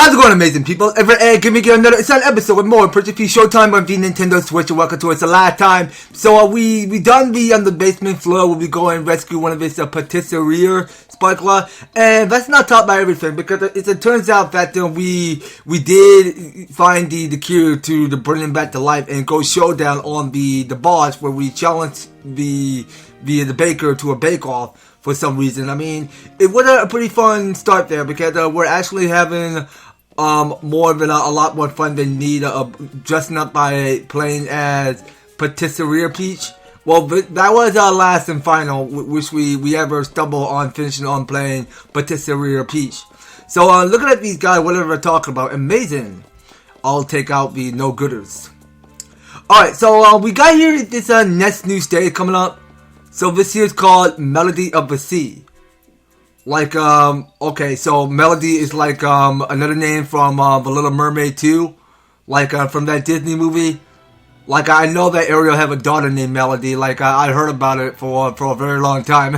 How's it going, amazing people? Give me another exciting episode with more Princess Peach ShowTime on the Nintendo Switch. And welcome to us the last time. So we done the on the basement floor. We'll be going rescue one of his patisserie sparkler, and let's not talk about everything because it turns out that we did find the cure to bring him back to life and go showdown on the boss where we challenged the baker to a bake-off. For some reason, I mean, it was a pretty fun start there because we're actually having more of a lot more fun than need dressing up by playing as Patisserie Peach. Well, that was our last and final, which we ever stumbled on finishing on playing Patisserie Peach. So looking at these guys, whatever they're talking about, amazing. I'll take out the no-gooders. Alright, so we got here this next new stage coming up. So this here is called Melody of the Sea. Like, okay, so Melody is like, another name from, The Little Mermaid 2. Like, from that Disney movie. Like, I know that Ariel have a daughter named Melody. Like, I heard about it for a very long time.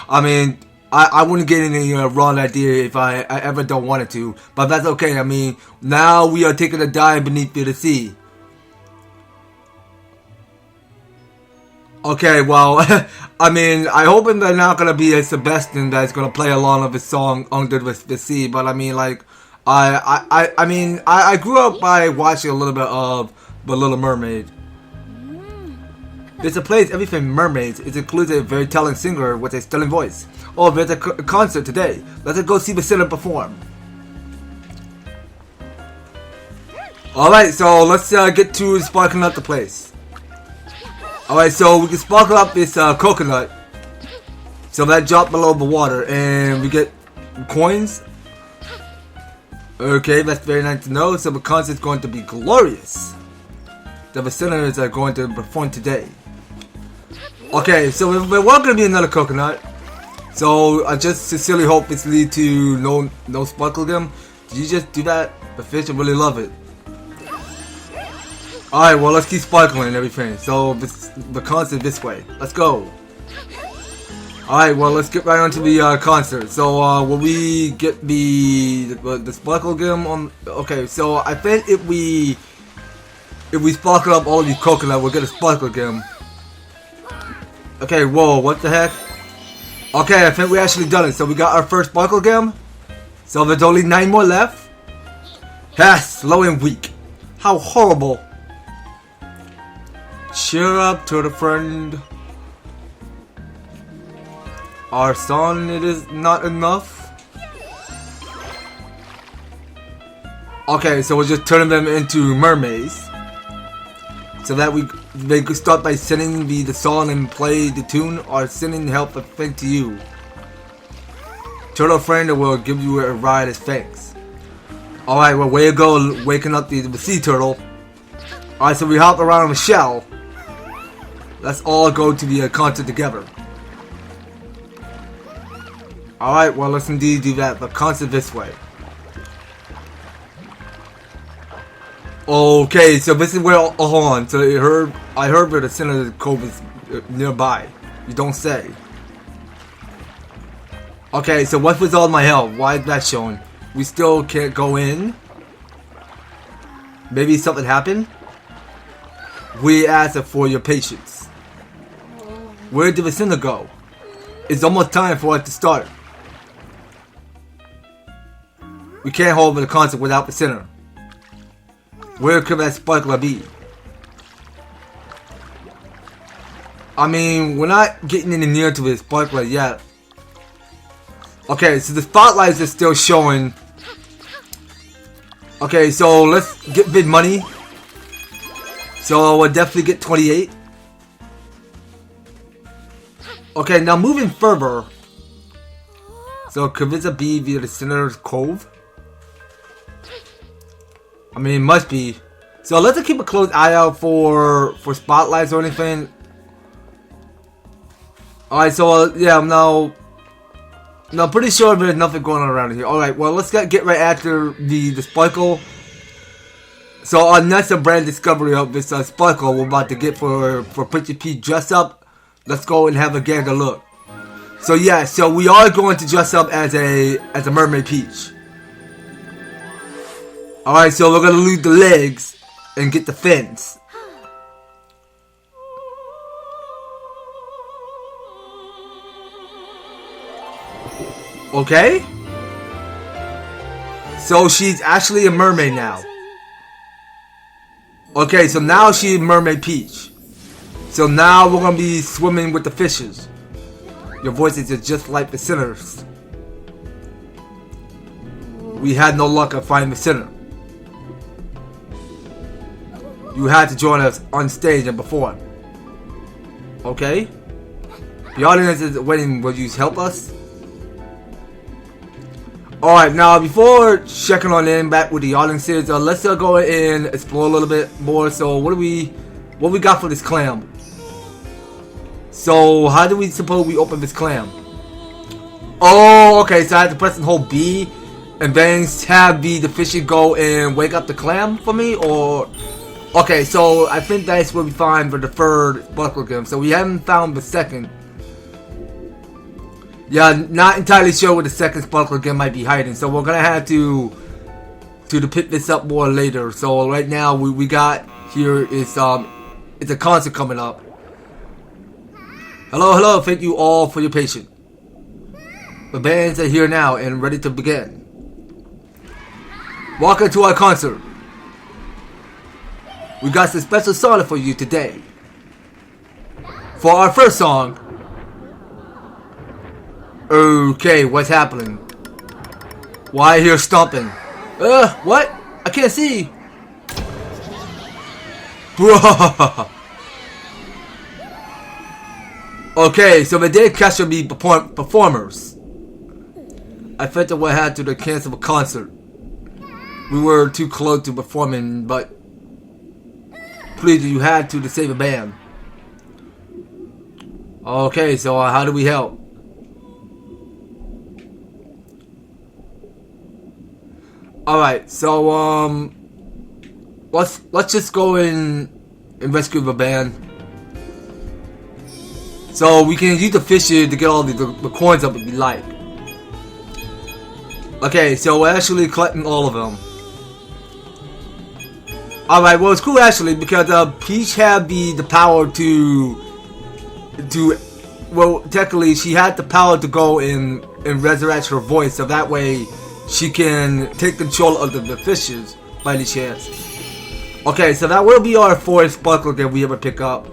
I mean, I wouldn't get any wrong idea if I ever don't want it to. But that's okay. I mean, now we are taking a dive beneath the sea. Okay, well, I mean, I hope they're not gonna be a Sebastian that's gonna play along with his song Under the Sea. But I mean, like, I grew up by watching a little bit of The Little Mermaid. There's a place everything mermaids. It includes a very talented singer with a stunning voice. Oh, there's a concert today. Let's go see the singer perform. All right, so let's get to sparking up the place. Alright, so we can sparkle up this coconut. So that dropped below the water. And we get coins. Okay, that's very nice to know. So the concert is going to be glorious. The visitors are going to perform today. Okay, so we're going to be another coconut. So I just sincerely hope it's lead to no sparkle them. Did you just do that? The fish really love it. Alright, well, let's keep sparkling and everything. So, the concert this way. Let's go. Alright, well, let's get right onto the concert. So, will we get the sparkle gem on? Okay, so I think if we sparkle up all of these coconut, we'll get a sparkle gem. Okay, whoa, what the heck? Okay, I think we actually done it. So we got our first sparkle gem. So there's only 9 more left. Yes, slow and weak. How horrible. Cheer up to the friend. Our song, it is not enough. Okay, so we're just turning them into mermaids. So that they could start by singing the song and play the tune, or sending help a thing to you. Turtle friend will give you a ride as thanks. Alright, well, way to go waking up the sea turtle. Alright, so we hop around the shell. Let's all go to the concert together. Alright, well, let's indeed do that. The concert this way. Okay, so this is where, hold on. So I heard where the center of the cove is nearby. You don't say. Okay, so what was all my help? Why is that showing? We still can't go in? Maybe something happened? We ask for your patience. Where did the sinner go? It's almost time for us to start. We can't hold the concert without the sinner. Where could that sparkler be? I mean, we're not getting any near to the sparkler yet. Okay, so the spotlights are still showing. Okay, so let's get big money. So we'll definitely get 28. Okay, now moving further. So could this be via the Sinner's Cove? I mean, it must be. So let's keep a close eye out for spotlights or anything. Alright, so yeah, now pretty sure there's nothing going on around here. Alright, well, let's get right after the sparkle. So our next brand discovery of this sparkle we're about to get for Princess Peach dress up. Let's go and have a gander look. So yeah, so we are going to dress up as a Mermaid Peach. Alright, so we're gonna lose the legs and get the fins. Okay? So she's actually a mermaid now. Okay, so now she's Mermaid Peach. So now we're gonna be swimming with the fishes. Your voices are just like the sinners. We had no luck of finding the sinner. You had to join us on stage and perform. Okay? The audience is waiting. Will you help us? Alright, now before checking on in back with the audiences, let's go and explore a little bit more. So what we got for this clam? So how do we suppose we open this clam? Oh, okay, so I have to press and hold B and then have the fishy go and wake up the clam for me, or okay, so I think that's where we find the third sparkle gem. So we haven't found the second. Yeah, not entirely sure where the second sparkle gem might be hiding. So we're gonna have to pick this up more later. So right now we got here is it's a concert coming up. Hello, thank you all for your patience. The bands are here now and ready to begin. Welcome to our concert. We got some special song for you today. For our first song. Okay, what's happening? Why I hear stomping? What? I can't see. Okay, so they did catch me performers. I felt that what had to cancel the concert. We were too close to performing, but please, you had to save a band. Okay, so how do we help? Alright, so let's just go in and rescue the band. So we can use the fishes to get all the coins up if we like. Okay, so we're actually collecting all of them. Alright, well it's cool actually because Peach had the power to well technically she had the power to go and resurrect her voice, so that way she can take control of the fishes by any chance. Okay, so that will be our fourth sparkle that we ever pick up.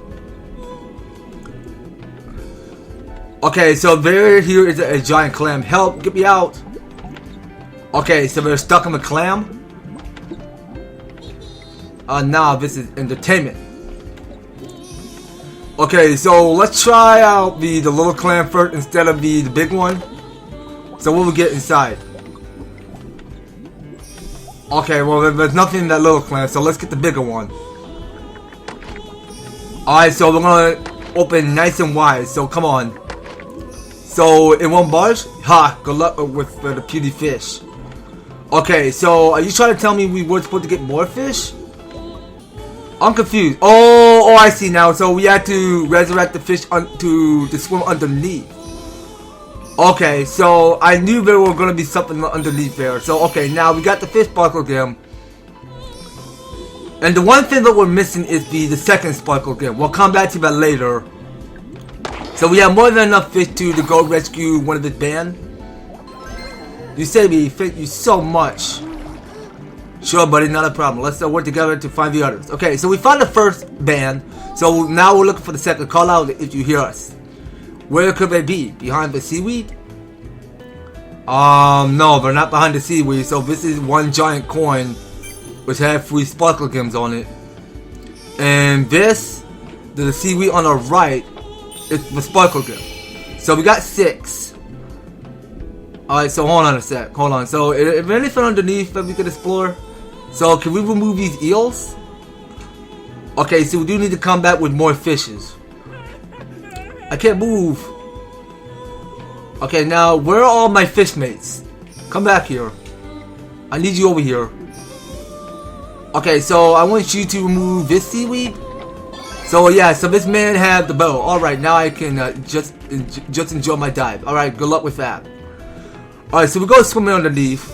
Okay, so here is a giant clam. Help, get me out. Okay, so we're stuck in the clam. Now this is entertainment. Okay, so let's try out the little clam first instead of the big one. So what we get inside? Okay, well there's nothing in that little clam, so let's get the bigger one. Alright, so we're gonna open nice and wide, so come on. So it won't budge? Ha, good luck with the puny fish. Okay, so are you trying to tell me we were supposed to get more fish? I'm confused. Oh, I see now. So we had to resurrect the fish to swim underneath. Okay, so I knew there were going to be something underneath there. So, okay, now we got the fish sparkle gem. And the one thing that we're missing is the second sparkle gem. We'll come back to that later. So we have more than enough fish to go rescue one of the band. You say me, thank you so much. Sure, buddy, not a problem. Let's work together to find the others. Okay, so we found the first band. So now we're looking for the second. Call out if you hear us. Where could they be? Behind the seaweed? No, they're not behind the seaweed. So this is one giant coin which has 3 sparkle gems on it. And this, the seaweed on the right, is the sparkle gem. So we got 6. Alright, so hold on a sec. Hold on. So is there anything underneath that we could explore? So can we remove these eels? Okay, so we do need to come back with more fishes. I can't move. Okay, now where are all my fish mates? Come back here. I need you over here. Okay, so I want you to remove this seaweed. So yeah, so this man had the bow. Alright, now I can just enjoy my dive. Alright, good luck with that. Alright, so we go swimming underneath.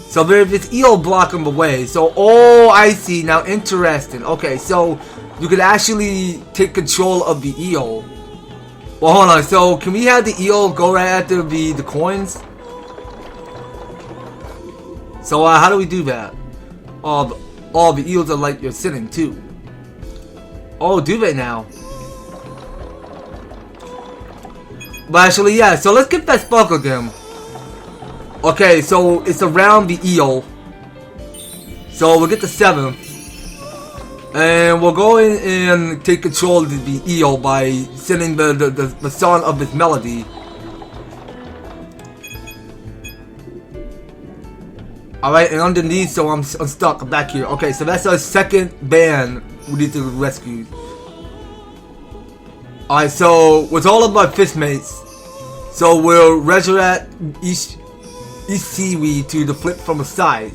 So there's this eel blocking the way. So, oh, I see. Now, interesting. Okay, so you could actually take control of the eel. Well, hold on. So, can we have the eel go right after the coins? So, how do we do that? Oh, the eels are like you're sitting, too. Oh, do they now? But actually, yeah. So, let's get that sparkle gem. Okay, so it's around the eel. So we'll get the 7th. And we'll go in and take control of the eel by sending the song of this melody. Alright, and underneath, so I'm stuck back here. Okay, so that's our second band we need to rescue. Alright, so with all of our fish mates, so we'll resurrect each seaweed to the flip from the side.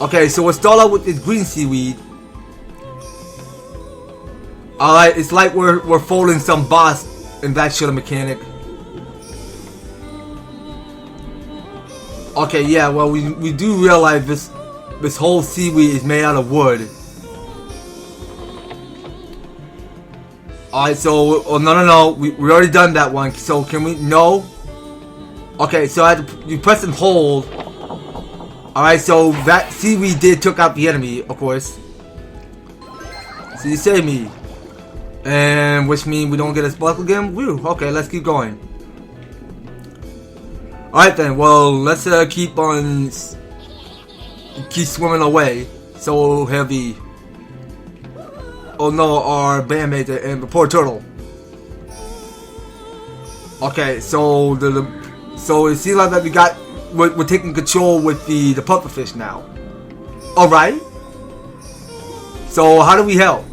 Okay, so we'll start out with this green seaweed. Alright, it's like we're folding some boss in that sort of mechanic. Okay, yeah, well we do realize this whole seaweed is made out of wood. Alright, so oh no, we already done that one. So can we no? Okay, so you press and hold. Alright, so that seaweed took out the enemy, of course. So you saved me. And which means we don't get a sparkle again? Woo, okay, let's keep going. Alright then, well, let's keep swimming away. So heavy. Oh no, our bandmate and the poor turtle. Okay, so so it seems like that we're taking control with the pufferfish now. Alright. So how do we help?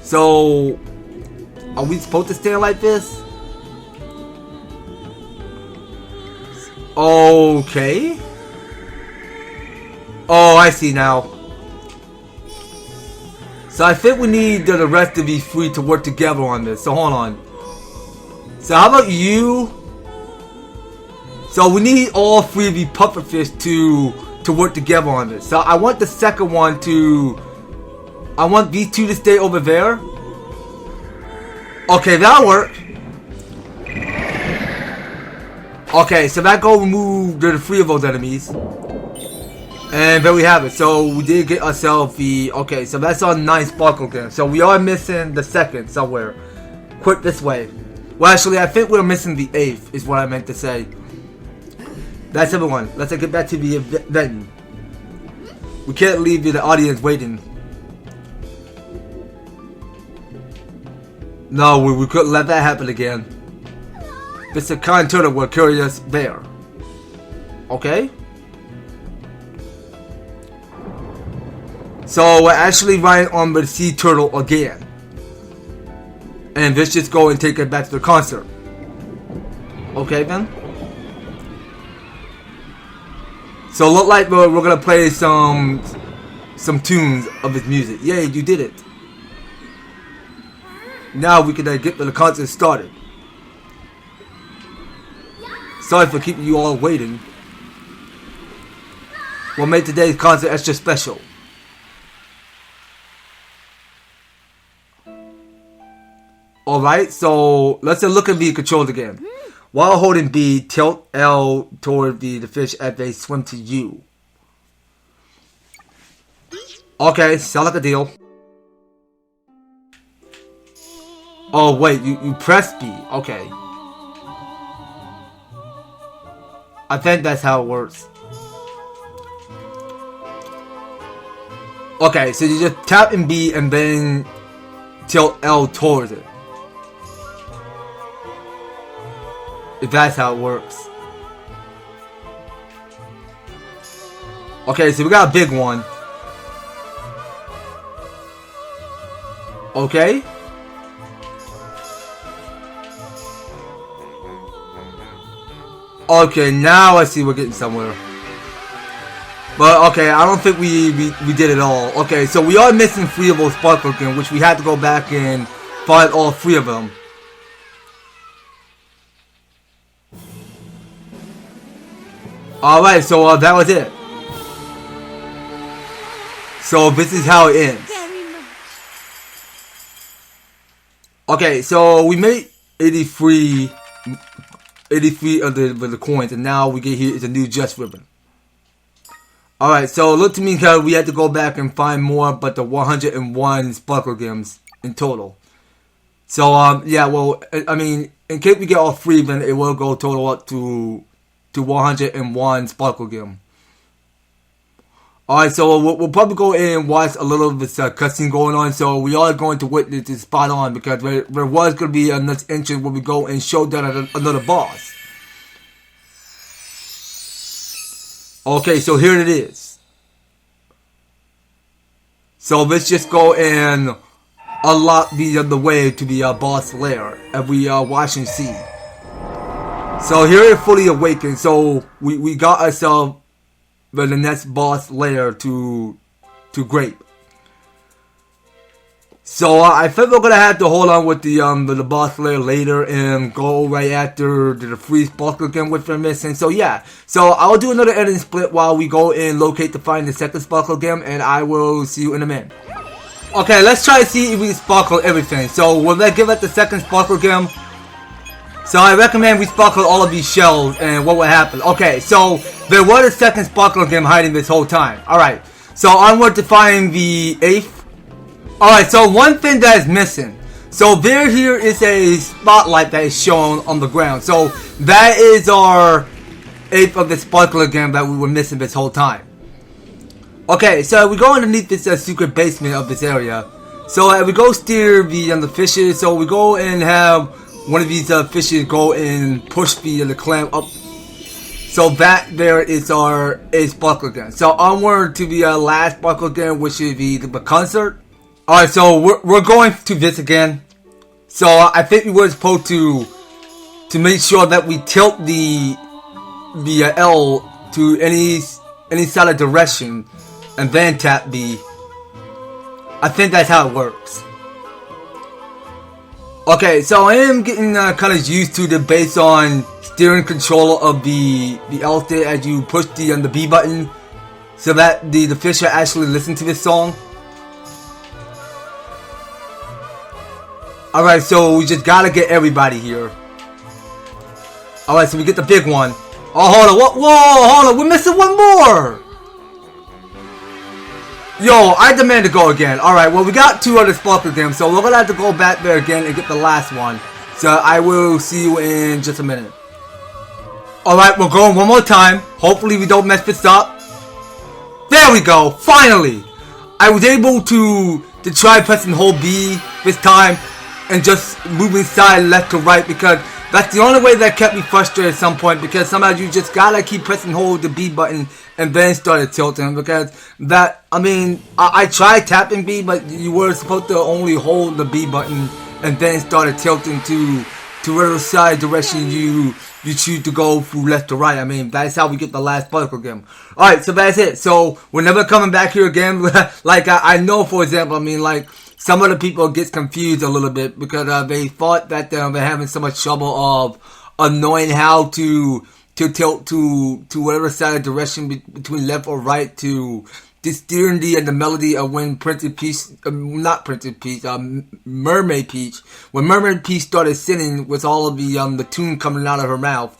So are we supposed to stand like this? Okay. Oh, I see now. So I think we need the rest to be free to work together on this. So hold on. So how about you? So we need all 3 of you pufferfish to work together on this. So I want the second one to... I want these 2 to stay over there. Okay, that'll work. Okay, so that go remove the 3 of those enemies. And there we have it. So we did get ourselves the... Okay, so that's our 9th sparkle again. So we are missing the 2nd somewhere. Quick this way. Well, actually, I think we're missing the 8th is what I meant to say. That's everyone. Let's get back to the venue. We can't leave the audience waiting. No, we couldn't let that happen again. Mr. Kind Turtle will carry us there. Okay? So we're actually riding on the sea turtle again. And let's just go and take it back to the concert. Okay then? So look like we're gonna play some tunes of his music. Yay, you did it. Now we can get the concert started. Sorry for keeping you all waiting. We'll make today's concert extra special. Alright, so let's look at the controls again. While holding B, tilt L toward the fish as they swim to you. Okay, sound like a deal. Oh wait, you press B. Okay. I think that's how it works. Okay, so you just tap in B and then tilt L towards it. If that's how it works. Okay, so we got a big one. Okay. Okay, now I see we're getting somewhere. But okay, I don't think we did it all. Okay, so we are missing 3 of those sparkle again, which we had to go back and find all 3 of them. Alright, so that was it. So this is how it ends. Okay, so we made 83 of the coins, and now we get here is a new Just ribbon. Alright, so look to me because we had to go back and find more but the 101 sparkle gems in total. So yeah, well, I mean, in case we get all 3, then it will go total up to 101 sparkle gem. Alright, so we'll probably go in and watch a little of this cutscene going on. So we are going to witness this spot on because there was going to be another entrance where we go and show down another boss. Okay, so here it is. So let's just go and unlock the way to the boss lair as we watch and see. So here it fully awakened. So we got ourselves the next boss lair to grape. So I think we're gonna have to hold on with the boss lair later and go right after the free sparkle again with the missing. So yeah, so I'll do another editing split while we go and locate to find the second sparkle gem, and I will see you in a minute. Okay, let's try to see if we sparkle everything. So will that give us the second sparkle gem? So I recommend we sparkle all of these shells, and what will happen? Okay, so there was a second sparkle gem hiding this whole time. Alright, so onward to find the 8th. Alright, so one thing that is missing. So here is a spotlight that is shown on the ground. So that is our 8th of the sparkle gem that we were missing this whole time. Okay, so we go underneath this secret basement of this area. So we go steer the fishes. So we go and have one of these fishes go and push the clam up. So that there is our 8th sparkle gem. So onward to the last sparkle gem, which is the concert. Alright, so we're going to this again. So I think we were supposed to make sure that we tilt the L to any side of direction and then tap B. I think that's how it works. Okay, so I am getting kind of used to the based on steering controller of the L stick as you push the B button, so that the fish actually listen to this song. Alright, so we just gotta get everybody here. Alright, so we get the big one. Oh, hold on. Whoa, hold on. We're missing one more. Yo, I demand to go again. Alright, well, we got 2 other sparkle gems, so we're gonna have to go back there again and get the last one. So I will see you in just a minute. Alright, we're going one more time. Hopefully we don't mess this up. There we go. Finally. I was able to try pressing hold B this time and just moving side left to right, because that's the only way that kept me frustrated at some point, because somehow you just gotta keep pressing hold the B button and then started tilting, because that, I mean, I tried tapping B, but you were supposed to only hold the B button and then started tilting to whatever side direction you choose to go through left to right. I mean, that's how we get the last sparkle gem. Alright, so that's it. So we're never coming back here again. Like, I know, for example, I mean, like, some other people get confused a little bit because they thought that they're having so much trouble of knowing how to tilt to whatever side of direction between left or right to steering the melody of when Princess Peach, Mermaid Peach, when Mermaid Peach started singing with all of the tune coming out of her mouth.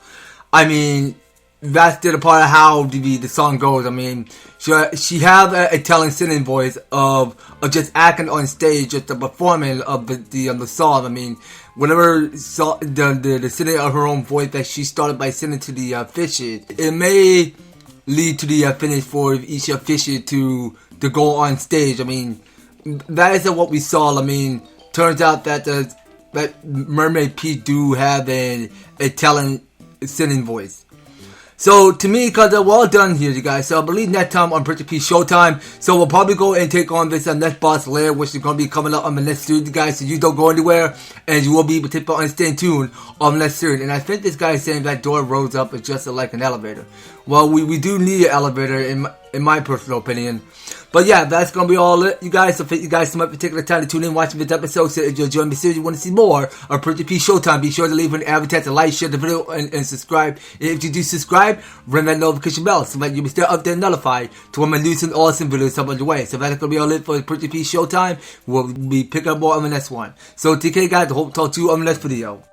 I mean, that's the part of how the song goes. I mean, she have a telling singing voice of just acting on stage, just the performing of the song. I mean, whatever the singing of her own voice that she started by singing to the fishes, it may lead to the finish for each fishes to go on stage. I mean, that is what we saw. I mean, turns out that that Mermaid Peach do have a telling singing voice. So, to me, because we're all done here, you guys. So, I believe next time on Princess Peach ShowTime. So, we'll probably go and take on this next boss lair, which is going to be coming up on the next series, you guys. So, you don't go anywhere, and you will be able to stay tuned on the next series. And I think this guy is saying that door rose up is just like an elevator. Well, we do need an elevator, in my personal opinion. But yeah, that's gonna be all it, you guys. So thank you guys so much for taking the time to tune in, watching this episode. So if you enjoyed the series, you want to see more of Princess Peach Showtime, be sure to leave an advertisement, like, share the video, and subscribe. And if you do subscribe, ring that notification bell so that you'll be still up there notified to when my new and awesome videos come on your way. So that's gonna be all it for Princess Peach Showtime. We'll be picking up more on the next one. So TK guys, I hope to talk to you on the next video.